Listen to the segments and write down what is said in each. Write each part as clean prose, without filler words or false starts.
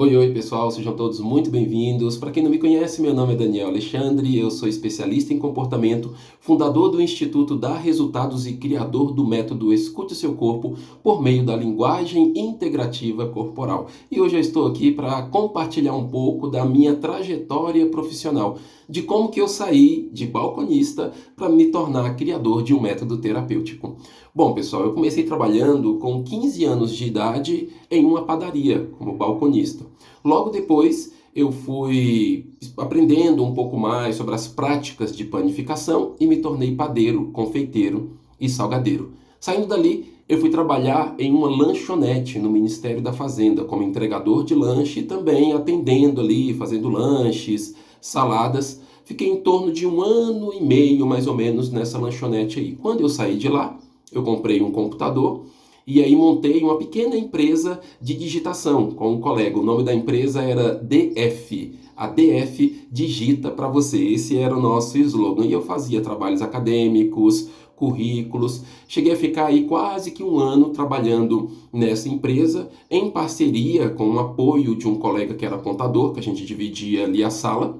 Oi, oi pessoal, sejam todos muito bem-vindos. Para quem não me conhece, meu nome é Daniel Alexandre, eu sou especialista em comportamento, fundador do Instituto Dá Resultados e criador do método Escute Seu Corpo por meio da linguagem integrativa corporal. E hoje eu estou aqui para compartilhar um pouco da minha trajetória profissional, de como que eu saí de balconista para me tornar criador de um método terapêutico. Bom, pessoal, eu comecei trabalhando com 15 anos de idade em uma padaria como balconista. Logo depois, eu fui aprendendo um pouco mais sobre as práticas de panificação e me tornei padeiro, confeiteiro e salgadeiro. Saindo dali, eu fui trabalhar em uma lanchonete no Ministério da Fazenda como entregador de lanche e também atendendo ali, fazendo lanches, saladas. Fiquei em torno de 1 ano e meio, mais ou menos, nessa lanchonete aí. Quando eu saí de lá, eu comprei um computador e aí montei uma pequena empresa de digitação com um colega. O nome da empresa era DF. A DF digita para você. Esse era o nosso slogan. E eu fazia trabalhos acadêmicos, currículos. Cheguei a ficar aí quase que 1 ano trabalhando nessa empresa, em parceria com o apoio de um colega que era contador, que a gente dividia ali a sala.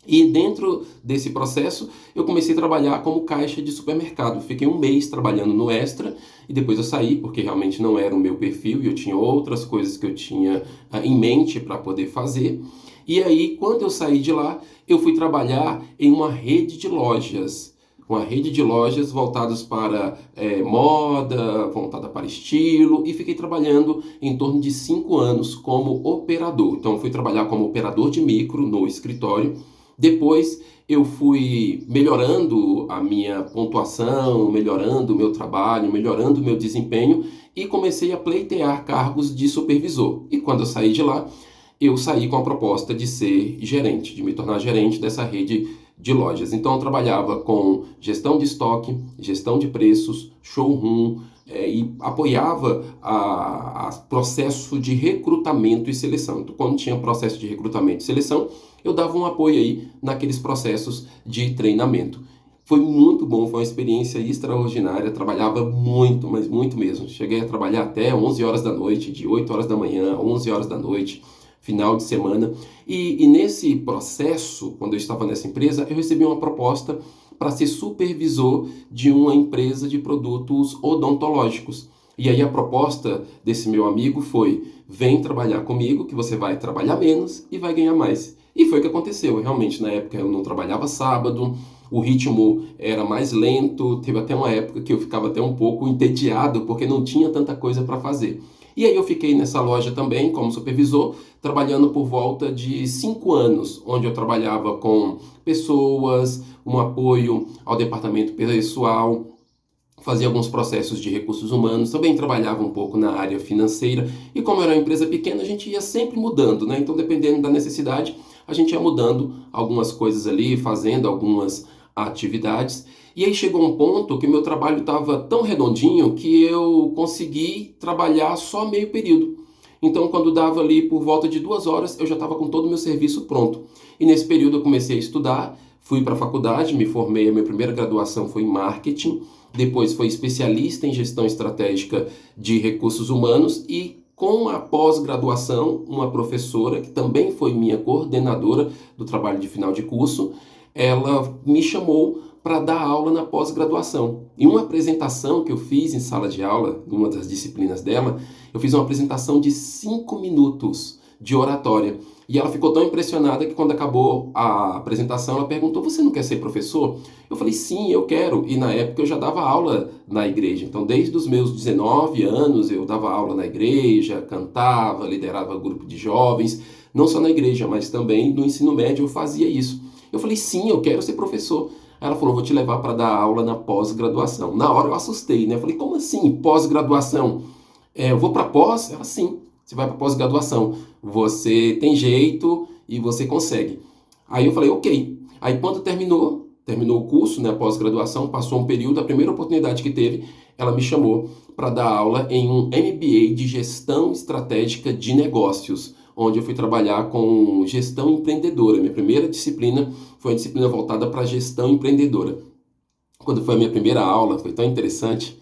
E dentro desse processo, eu comecei a trabalhar como caixa de supermercado. Fiquei 1 mês trabalhando no Extra e depois eu saí, porque realmente não era o meu perfil e eu tinha outras coisas que eu tinha em mente para poder fazer. E aí, quando eu saí de lá, eu fui trabalhar em uma rede de lojas voltadas para moda, voltada para estilo, e fiquei trabalhando em torno de 5 anos como operador. Então, fui trabalhar como operador de micro no escritório. Depois eu fui melhorando a minha pontuação, melhorando o meu trabalho, melhorando o meu desempenho e comecei a pleitear cargos de supervisor. E quando eu saí de lá, eu saí com a proposta de ser gerente, de me tornar gerente dessa rede de lojas. Então eu trabalhava com gestão de estoque, gestão de preços, showroom, e apoiava a processo de recrutamento e seleção. Então, quando tinha processo de recrutamento e seleção, eu dava um apoio aí naqueles processos de treinamento. Foi muito bom, foi uma experiência extraordinária, trabalhava muito, mas muito mesmo. Cheguei a trabalhar até 11 horas da noite, de 8 horas da manhã a 11 horas da noite, final de semana. E nesse processo, quando eu estava nessa empresa, eu recebi uma proposta para ser supervisor de uma empresa de produtos odontológicos. E aí a proposta desse meu amigo foi: vem trabalhar comigo, que você vai trabalhar menos e vai ganhar mais. E foi o que aconteceu. Realmente, na época eu não trabalhava sábado, o ritmo era mais lento, teve até uma época que eu ficava até um pouco entediado porque não tinha tanta coisa para fazer. E aí eu fiquei nessa loja também como supervisor, trabalhando por volta de 5 anos, onde eu trabalhava com pessoas, um apoio ao departamento pessoal, fazia alguns processos de recursos humanos, também trabalhava um pouco na área financeira, e como era uma empresa pequena, a gente ia sempre mudando, né? Então, dependendo da necessidade, a gente ia mudando algumas coisas ali, fazendo algumas atividades. E aí chegou um ponto que meu trabalho estava tão redondinho que eu consegui trabalhar só meio período. Então, quando dava ali por volta de 2 horas, eu já estava com todo o meu serviço pronto. E nesse período eu comecei a estudar, fui para a faculdade, me formei, a minha primeira graduação foi em marketing, depois foi especialista em gestão estratégica de recursos humanos e com a pós-graduação, uma professora que também foi minha coordenadora do trabalho de final de curso, ela me chamou para dar aula na pós-graduação. Em uma apresentação que eu fiz em sala de aula, numa das disciplinas dela, eu fiz uma apresentação de 5 minutos de oratória. E ela ficou tão impressionada que quando acabou a apresentação, ela perguntou: você não quer ser professor? Eu falei: sim, eu quero. E na época eu já dava aula na igreja. Então, desde os meus 19 anos, eu dava aula na igreja, cantava, liderava grupo de jovens, não só na igreja, mas também no ensino médio eu fazia isso. Eu falei: sim, eu quero ser professor. Aí ela falou: vou te levar para dar aula na pós-graduação. Na hora eu assustei, né? Eu falei: como assim, pós-graduação? Eu vou para pós? Ela: sim, você vai para pós-graduação. Você tem jeito e você consegue. Aí eu falei: ok. Aí quando terminou o curso, né, pós-graduação, passou um período, a primeira oportunidade que teve, ela me chamou para dar aula em um MBA de gestão estratégica de negócios, onde eu fui trabalhar com gestão empreendedora. Minha primeira disciplina foi uma disciplina voltada para gestão empreendedora. Quando foi a minha primeira aula, foi tão interessante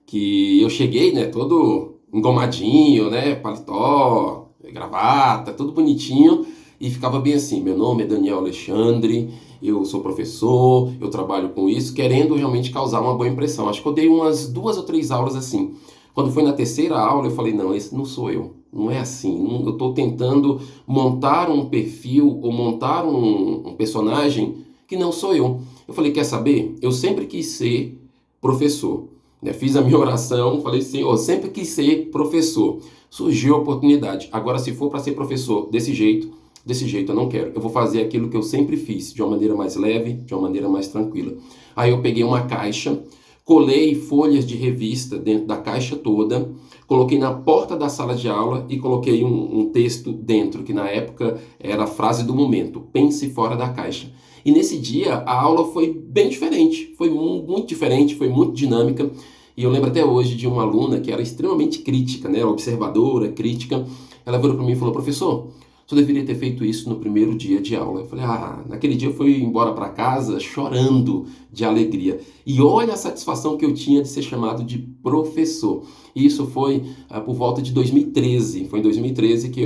que eu cheguei, né, todo engomadinho, né, paletó, gravata, tudo bonitinho, e ficava bem assim: meu nome é Daniel Alexandre, eu sou professor, eu trabalho com isso, querendo realmente causar uma boa impressão. Acho que eu dei umas 2 ou 3 aulas assim. Quando foi na terceira aula, eu falei: não, esse não sou eu. Não é assim. Eu estou tentando montar um perfil ou montar um personagem que não sou eu. Eu falei: quer saber? Eu sempre quis ser professor. Né? Fiz a minha oração, falei: Senhor, sempre quis ser professor. Surgiu a oportunidade. Agora, se for para ser professor desse jeito eu não quero. Eu vou fazer aquilo que eu sempre fiz, de uma maneira mais leve, de uma maneira mais tranquila. Aí eu peguei uma caixa, colei folhas de revista dentro da caixa toda, coloquei na porta da sala de aula e coloquei um texto dentro, que na época era a frase do momento: pense fora da caixa. E nesse dia a aula foi bem diferente, foi muito diferente, foi muito dinâmica. E eu lembro até hoje de uma aluna que era extremamente crítica, né, observadora, crítica. Ela virou para mim e falou: professor, você deveria ter feito isso no primeiro dia de aula. Eu falei: naquele dia eu fui embora para casa chorando de alegria. E olha a satisfação que eu tinha de ser chamado de professor. E isso foi por volta de 2013. Foi em 2013 que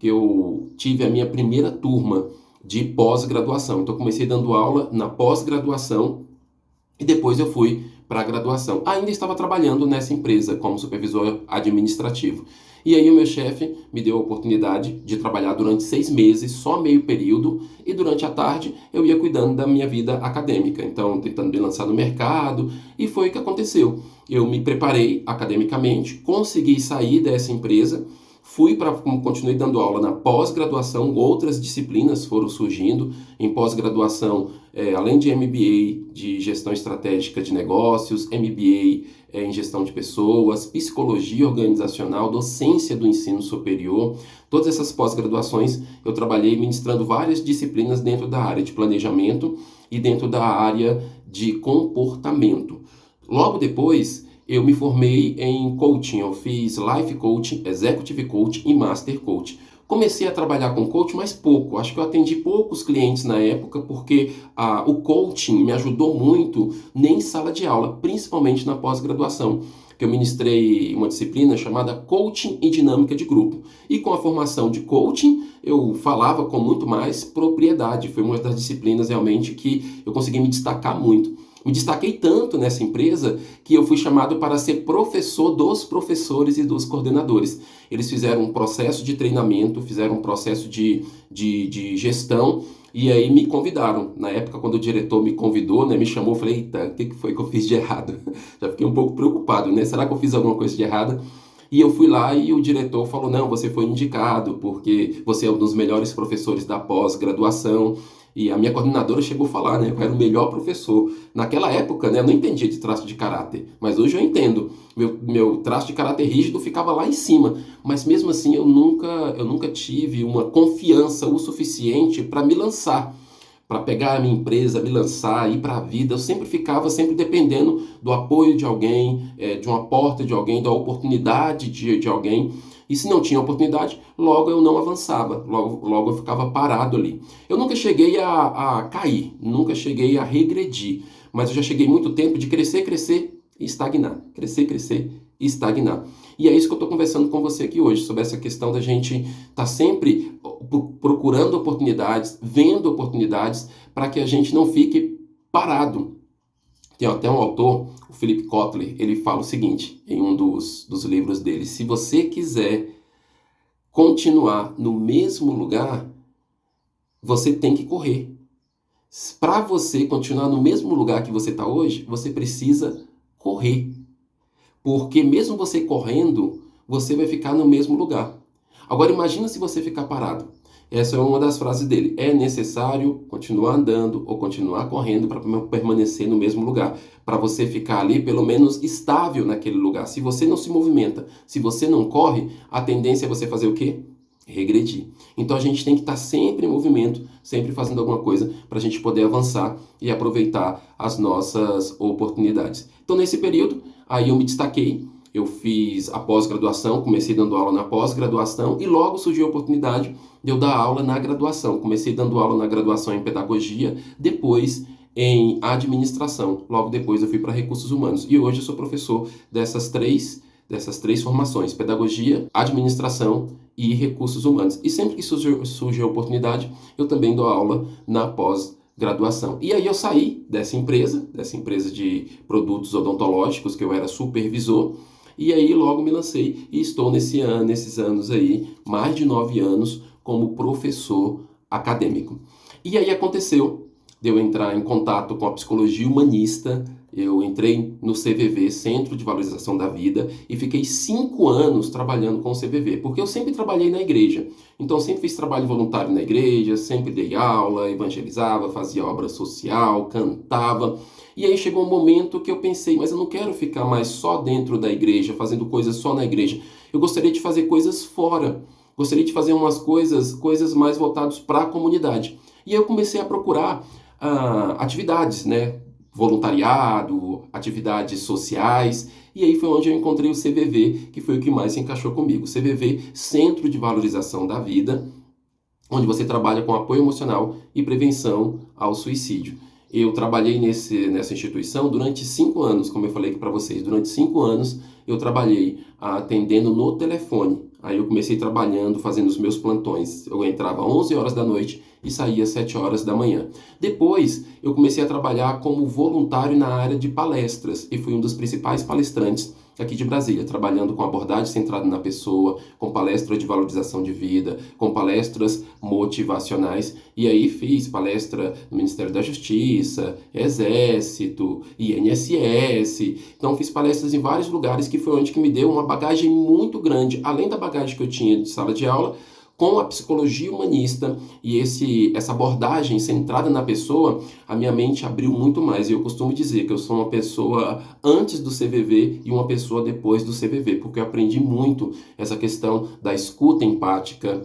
eu tive a minha primeira turma de pós-graduação. Então eu comecei dando aula na pós-graduação e depois eu fui para a graduação. Ainda estava trabalhando nessa empresa como supervisor administrativo. E aí o meu chefe me deu a oportunidade de trabalhar durante 6 meses, só meio período, e durante a tarde eu ia cuidando da minha vida acadêmica, então tentando me lançar no mercado, e foi o que aconteceu. Eu me preparei academicamente, consegui sair dessa empresa, continuei dando aula na pós-graduação, outras disciplinas foram surgindo em pós-graduação, além de MBA de gestão estratégica de negócios, MBA em gestão de pessoas, psicologia organizacional, docência do ensino superior. Todas essas pós-graduações eu trabalhei ministrando várias disciplinas dentro da área de planejamento e dentro da área de comportamento. Logo depois, eu me formei em coaching, eu fiz Life Coaching, Executive Coaching e Master Coaching. Comecei a trabalhar com coaching, mas pouco. Acho que eu atendi poucos clientes na época, porque o coaching me ajudou muito em sala de aula, principalmente na pós-graduação, que eu ministrei uma disciplina chamada Coaching e Dinâmica de Grupo. E com a formação de coaching, eu falava com muito mais propriedade. Foi uma das disciplinas realmente que eu consegui me destacar muito. Me destaquei tanto nessa empresa que eu fui chamado para ser professor dos professores e dos coordenadores. Eles fizeram um processo de treinamento, fizeram um processo de gestão e aí me convidaram. Na época, quando o diretor me convidou, né, me chamou, eu falei: eita, o que foi que eu fiz de errado? Já fiquei um pouco preocupado, né? Será que eu fiz alguma coisa de errada? E eu fui lá e o diretor falou: não, você foi indicado porque você é um dos melhores professores da pós-graduação. E a minha coordenadora chegou a falar, né? Eu era o melhor professor. Naquela época, né, eu não entendia de traço de caráter, mas hoje eu entendo. Meu traço de caráter rígido ficava lá em cima, mas mesmo assim eu nunca tive uma confiança o suficiente para me lançar, para pegar a minha empresa, me lançar, ir para a vida. Eu sempre ficava dependendo do apoio de alguém, de uma porta de alguém, da oportunidade de alguém. E se não tinha oportunidade, logo eu não avançava, logo eu ficava parado ali. Eu nunca cheguei a cair, nunca cheguei a regredir, mas eu já cheguei muito tempo de crescer, crescer e estagnar. Crescer, crescer e estagnar. E é isso que eu estou conversando com você aqui hoje, sobre essa questão da gente estar sempre procurando oportunidades, vendo oportunidades, para que a gente não fique parado. Tem até um autor, o Philip Kotler, ele fala o seguinte, em um dos livros dele: se você quiser continuar no mesmo lugar, você tem que correr. Para você continuar no mesmo lugar que você está hoje, você precisa correr. Porque mesmo você correndo, você vai ficar no mesmo lugar. Agora imagina se você ficar parado. Essa é uma das frases dele. É necessário continuar andando ou continuar correndo para permanecer no mesmo lugar. Para você ficar ali, pelo menos, estável naquele lugar. Se você não se movimenta, se você não corre, a tendência é você fazer o quê? Regredir. Então a gente tem que estar sempre em movimento, sempre fazendo alguma coisa para a gente poder avançar e aproveitar as nossas oportunidades. Então nesse período, aí eu me destaquei. Eu fiz a pós-graduação, comecei dando aula na pós-graduação e logo surgiu a oportunidade de eu dar aula na graduação. Comecei dando aula na graduação em pedagogia, depois em administração. Logo depois eu fui para recursos humanos e hoje eu sou professor dessas três dessas 3 formações: pedagogia, administração e recursos humanos. E sempre que surge a oportunidade, eu também dou aula na pós-graduação. E aí eu saí dessa empresa de produtos odontológicos, que eu era supervisor, e aí logo me lancei e estou nesses anos aí, mais de 9 anos, como professor acadêmico. E aí aconteceu de eu entrar em contato com a psicologia humanista. Eu entrei no CVV, Centro de Valorização da Vida, e fiquei 5 anos trabalhando com o CVV, porque eu sempre trabalhei na igreja. Então sempre fiz trabalho voluntário na igreja, sempre dei aula, evangelizava, fazia obra social, cantava. E aí chegou um momento que eu pensei, mas eu não quero ficar mais só dentro da igreja, fazendo coisas só na igreja. Eu gostaria de fazer coisas fora. Gostaria de fazer umas coisas mais voltadas para a comunidade. E aí eu comecei a procurar atividades, né? Voluntariado, atividades sociais, e aí foi onde eu encontrei o CVV, que foi o que mais se encaixou comigo. CVV, Centro de Valorização da Vida, onde você trabalha com apoio emocional e prevenção ao suicídio. Eu trabalhei nessa instituição durante 5 anos, como eu falei aqui para vocês. Durante 5 anos eu trabalhei atendendo no telefone. Aí eu comecei trabalhando, fazendo os meus plantões. Eu entrava às 11 horas da noite e saía às 7 horas da manhã. Depois eu comecei a trabalhar como voluntário na área de palestras e fui um dos principais palestrantes aqui de Brasília, trabalhando com abordagem centrada na pessoa, com palestras de valorização de vida, com palestras motivacionais. E aí fiz palestra no Ministério da Justiça, Exército, INSS. Então fiz palestras em vários lugares, que foi onde que me deu uma bagagem muito grande, além da bagagem que eu tinha de sala de aula, com a psicologia humanista e essa abordagem centrada na pessoa. A minha mente abriu muito mais. E eu costumo dizer que eu sou uma pessoa antes do CVV e uma pessoa depois do CVV, porque eu aprendi muito essa questão da escuta empática,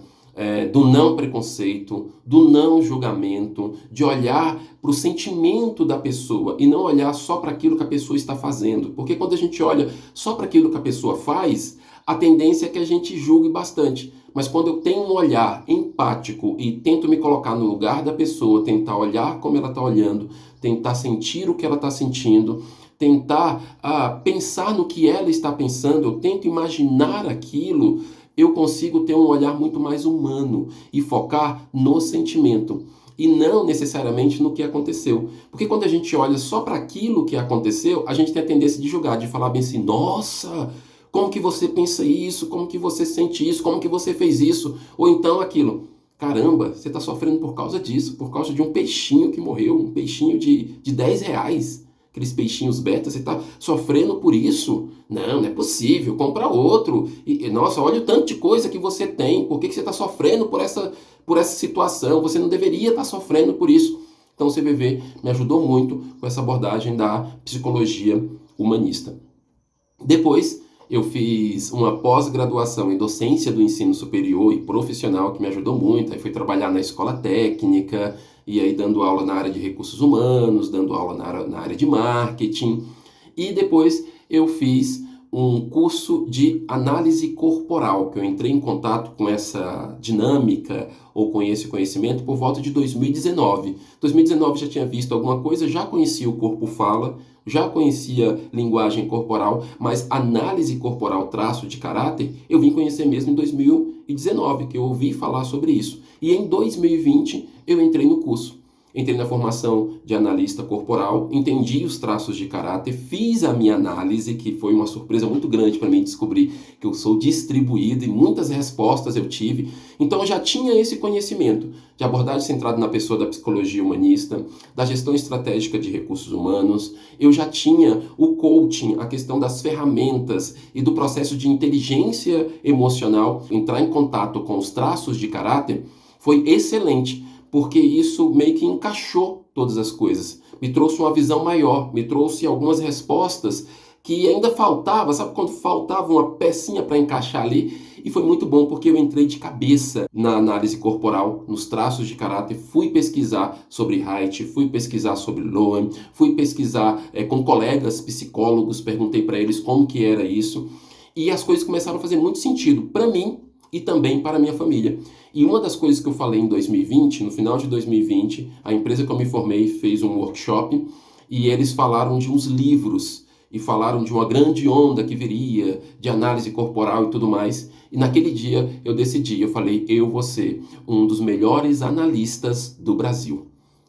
do não preconceito, do não julgamento, de olhar para o sentimento da pessoa e não olhar só para aquilo que a pessoa está fazendo. Porque quando a gente olha só para aquilo que a pessoa faz, a tendência é que a gente julgue bastante. Mas quando eu tenho um olhar empático e tento me colocar no lugar da pessoa, tentar olhar como ela está olhando, tentar sentir o que ela está sentindo, tentar pensar no que ela está pensando, eu tento imaginar aquilo, eu consigo ter um olhar muito mais humano e focar no sentimento e não necessariamente no que aconteceu. Porque quando a gente olha só para aquilo que aconteceu, a gente tem a tendência de julgar, de falar bem assim: nossa, como que você pensa isso? Como que você sente isso? Como que você fez isso? Ou então aquilo: caramba, você está sofrendo por causa disso, por causa de um peixinho que morreu, um peixinho de 10 reais. Aqueles peixinhos beta, você está sofrendo por isso? Não é possível, compra outro. Nossa, olha o tanto de coisa que você tem, por que você está sofrendo por essa situação? Você não deveria estar sofrendo por isso. Então o CVV me ajudou muito com essa abordagem da psicologia humanista. Depois eu fiz uma pós-graduação em docência do ensino superior e profissional, que me ajudou muito. Aí fui trabalhar na escola técnica, e aí dando aula na área de recursos humanos, dando aula na área de marketing. E depois eu fiz um curso de análise corporal, que eu entrei em contato com essa dinâmica ou com esse conhecimento por volta de 2019. 2019 já tinha visto alguma coisa, já conhecia o corpo fala, já conhecia linguagem corporal, mas análise corporal, traço de caráter, eu vim conhecer mesmo em 2019, que eu ouvi falar sobre isso. E em 2020 eu entrei no curso. Entrei na formação de analista corporal, entendi os traços de caráter, fiz a minha análise, que foi uma surpresa muito grande para mim descobrir que eu sou distribuído e muitas respostas eu tive. Então eu já tinha esse conhecimento de abordagem centrada na pessoa da psicologia humanista, da gestão estratégica de recursos humanos. Eu já tinha o coaching, a questão das ferramentas e do processo de inteligência emocional. Entrar em contato com os traços de caráter foi excelente, porque isso meio que encaixou todas as coisas. Me trouxe uma visão maior, me trouxe algumas respostas que ainda faltava, sabe quando faltava uma pecinha para encaixar ali? E foi muito bom, porque eu entrei de cabeça na análise corporal, nos traços de caráter, fui pesquisar sobre Haidt, fui pesquisar sobre Lowen, fui pesquisar com colegas psicólogos, perguntei para eles como que era isso, e as coisas começaram a fazer muito sentido para mim e também para a minha família. E uma das coisas que eu falei em 2020, no final de 2020, a empresa que eu me formei fez um workshop e eles falaram de uns livros e falaram de uma grande onda que viria, de análise corporal e tudo mais. E naquele dia eu decidi, eu falei, eu vou ser um dos melhores analistas do Brasil.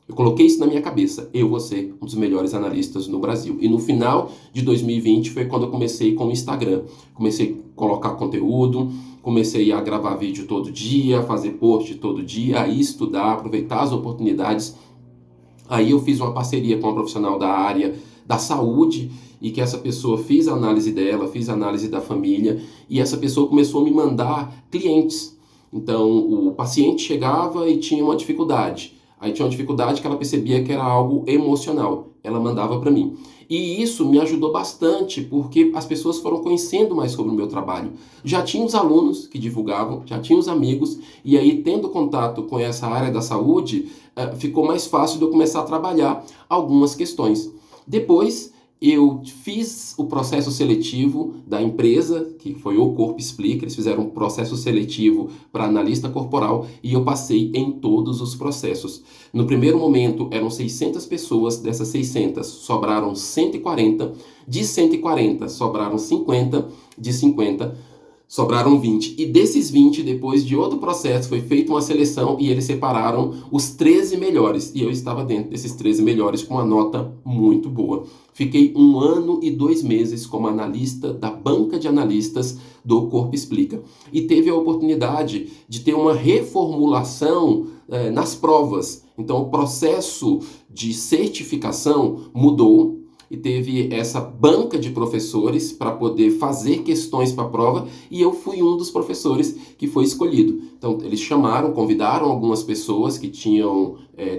Eu coloquei isso na minha cabeça, eu vou ser um dos melhores analistas no Brasil. E no final de 2020 foi quando eu comecei com o Instagram. Comecei a colocar conteúdo, comecei a gravar vídeo todo dia, fazer post todo dia, a estudar, aproveitar as oportunidades. Aí eu fiz uma parceria com uma profissional da área da saúde e que essa pessoa fez a análise dela, fiz a análise da família e essa pessoa começou a me mandar clientes. Então o paciente chegava e tinha uma dificuldade. Aí tinha uma dificuldade que ela percebia que era algo emocional. Ela mandava para mim. E isso me ajudou bastante, porque as pessoas foram conhecendo mais sobre o meu trabalho. Já tinha os alunos que divulgavam, já tinha os amigos, e aí tendo contato com essa área da saúde, ficou mais fácil de eu começar a trabalhar algumas questões. Depois, eu fiz o processo seletivo da empresa, que foi o Corpo Explica, eles fizeram um processo seletivo para analista corporal e eu passei em todos os processos. No primeiro momento eram 600 pessoas, dessas 600 sobraram 140, de 140 sobraram 50, de 50 sobraram 20. E desses 20, depois de outro processo, foi feita uma seleção e eles separaram os 13 melhores. E eu estava dentro desses 13 melhores com uma nota muito boa. Fiquei 1 ano e 2 meses como analista da banca de analistas do Corpo Explica. E teve a oportunidade de ter uma reformulação nas provas. Então, o processo de certificação mudou. E teve essa banca de professores para poder fazer questões para a prova e eu fui um dos professores que foi escolhido. Então, eles chamaram, convidaram algumas pessoas que tinham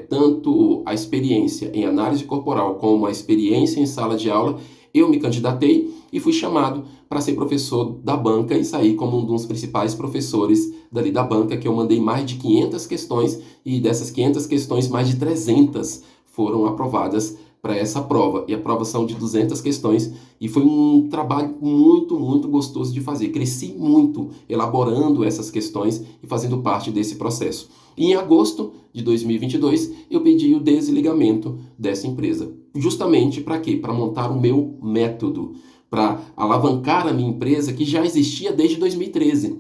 tanto a experiência em análise corporal como a experiência em sala de aula. Eu me candidatei e fui chamado para ser professor da banca e sair como um dos principais professores dali da banca, que eu mandei mais de 500 questões e dessas 500 questões, mais de 300 foram aprovadas para essa prova. E a prova são de 200 questões e foi um trabalho muito, muito gostoso de fazer. Cresci muito elaborando essas questões e fazendo parte desse processo. E em agosto de 2022, eu pedi o desligamento dessa empresa. Justamente para quê? Para montar o meu método, para alavancar a minha empresa que já existia desde 2013.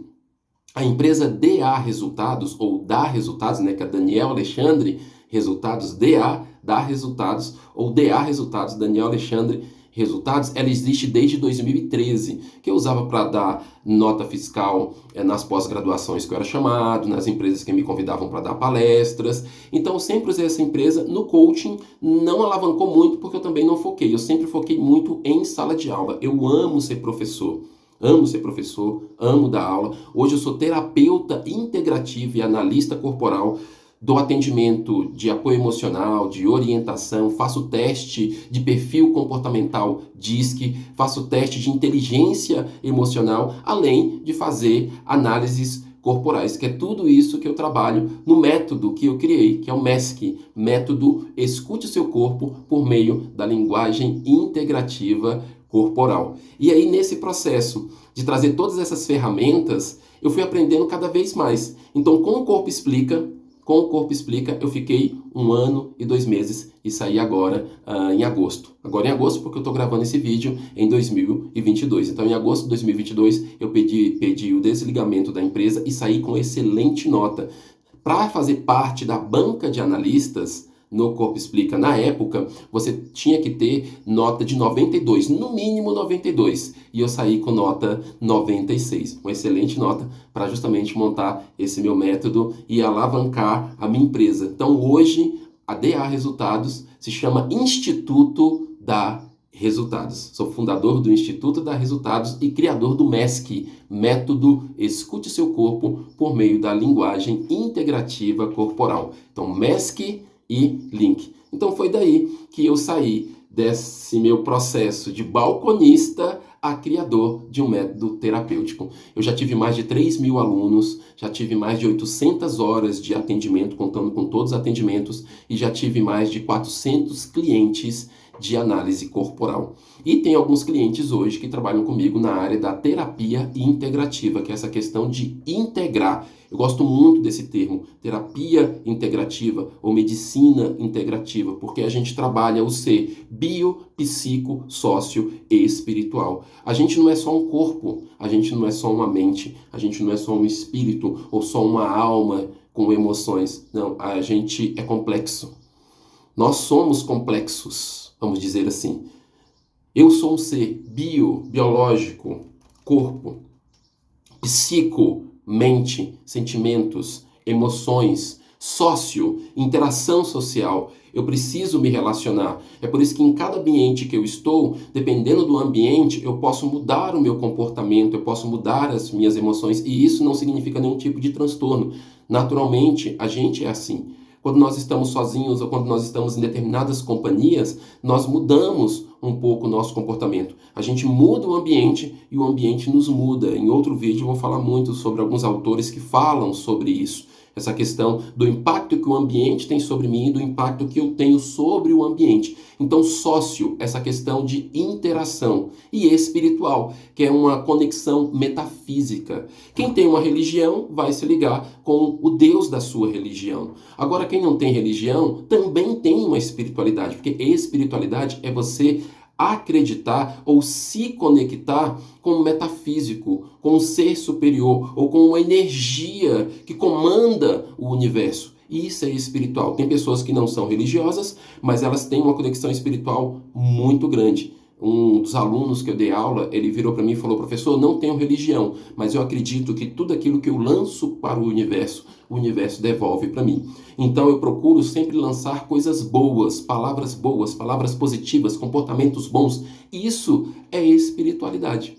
A empresa DA Resultados, ou DA Resultados, né, que é Daniel Alexandre Resultados, DA Resultados, ou DA Resultados, Daniel Alexandre Resultados, ela existe desde 2013, que eu usava para dar nota fiscal nas pós-graduações que eu era chamado, nas empresas que me convidavam para dar palestras. Então eu sempre usei essa empresa no coaching, não alavancou muito porque eu também não foquei, eu sempre foquei muito em sala de aula. Eu amo ser professor. Amo ser professor, amo dar aula. Hoje eu sou terapeuta integrativo e analista corporal. Dou atendimento de apoio emocional, de orientação, faço teste de perfil comportamental DISC, faço teste de inteligência emocional, além de fazer análises corporais, que é tudo isso que eu trabalho no método que eu criei, que é o MESC, método Escute o Seu Corpo por meio da linguagem integrativa corporal. E aí, nesse processo de trazer todas essas ferramentas, eu fui aprendendo cada vez mais. Então, com o Corpo Explica, eu fiquei 1 ano e 2 meses e saí agora em agosto. Agora em agosto, porque eu estou gravando esse vídeo em 2022. Então, em agosto de 2022, eu pedi o desligamento da empresa e saí com excelente nota. Para fazer parte da banca de analistas no Corpo Explica, na época, você tinha que ter nota de 92, no mínimo 92. E eu saí com nota 96, uma excelente nota para justamente montar esse meu método e alavancar a minha empresa. Então hoje, a DA Resultados se chama Instituto da Resultados. Sou fundador do Instituto da Resultados e criador do MESC, método Escute Seu Corpo por meio da linguagem integrativa corporal. Então, MESC e link. Então foi daí que eu saí desse meu processo de balconista a criador de um método terapêutico. Eu já tive mais de 3.000 alunos, já tive mais de 800 horas de atendimento, contando com todos os atendimentos, e já tive mais de 400 clientes de análise corporal. E tem alguns clientes hoje que trabalham comigo na área da terapia integrativa, que é essa questão de integrar. Eu gosto muito desse termo, terapia integrativa ou medicina integrativa, porque a gente trabalha o ser bio, psico, sócio e espiritual. A gente não é só um corpo, a gente não é só uma mente, a gente não é só um espírito ou só uma alma com emoções. Não, a gente é complexo. Nós somos complexos, vamos dizer assim. Eu sou um ser biológico, corpo, psico, mente, sentimentos, emoções, sócio, interação social. Eu preciso me relacionar. É por isso que em cada ambiente que eu estou, dependendo do ambiente, eu posso mudar o meu comportamento, eu posso mudar as minhas emoções, e isso não significa nenhum tipo de transtorno. Naturalmente, a gente é assim. Quando nós estamos sozinhos ou quando nós estamos em determinadas companhias, nós mudamos um pouco o nosso comportamento. A gente muda o ambiente e o ambiente nos muda. Em outro vídeo eu vou falar muito sobre alguns autores que falam sobre isso. Essa questão do impacto que o ambiente tem sobre mim e do impacto que eu tenho sobre o ambiente. Então, sócio, essa questão de interação. E espiritual, que é uma conexão metafísica. Quem tem uma religião vai se ligar com o Deus da sua religião. Agora, quem não tem religião também tem uma espiritualidade, porque espiritualidade é você acreditar ou se conectar com o metafísico, com um ser superior ou com uma energia que comanda o universo. E isso é espiritual. Tem pessoas que não são religiosas, mas elas têm uma conexão espiritual muito grande. Um dos alunos que eu dei aula, ele virou para mim e falou: professor, não tenho religião, mas eu acredito que tudo aquilo que eu lanço para o universo devolve para mim. Então eu procuro sempre lançar coisas boas, palavras positivas, comportamentos bons. Isso é espiritualidade.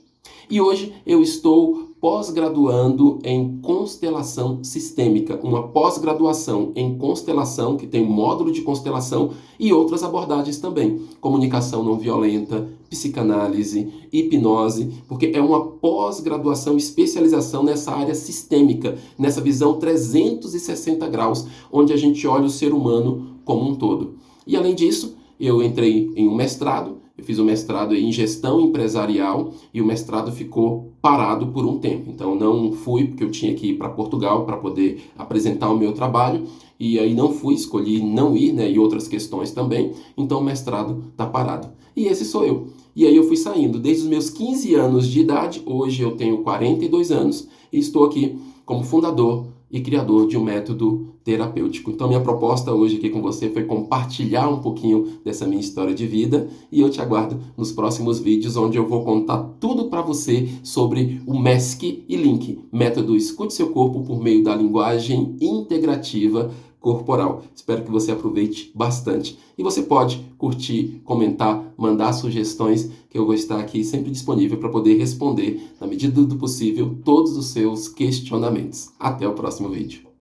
E hoje eu estou pós-graduando em constelação sistêmica, uma pós-graduação em constelação, que tem um módulo de constelação e outras abordagens também, comunicação não violenta, psicanálise, hipnose, porque é uma pós-graduação, especialização nessa área sistêmica, nessa visão 360 graus, onde a gente olha o ser humano como um todo. E além disso, eu entrei em um mestrado. Eu fiz um mestrado em gestão empresarial e o mestrado ficou parado por um tempo. Então não fui, porque eu tinha que ir para Portugal para poder apresentar o meu trabalho. E aí não fui, escolhi não ir, né? E outras questões também. Então o mestrado está parado. E esse sou eu. E aí eu fui saindo desde os meus 15 anos de idade. Hoje eu tenho 42 anos e estou aqui como fundador e criador de um método terapêutico. Então minha proposta hoje aqui com você foi compartilhar um pouquinho dessa minha história de vida e eu te aguardo nos próximos vídeos, onde eu vou contar tudo para você sobre o MESC e LINC, método Escute Seu Corpo por meio da linguagem integrativa corporal. Espero que você aproveite bastante. E você pode curtir, comentar, mandar sugestões, que eu vou estar aqui sempre disponível para poder responder, na medida do possível, todos os seus questionamentos. Até o próximo vídeo.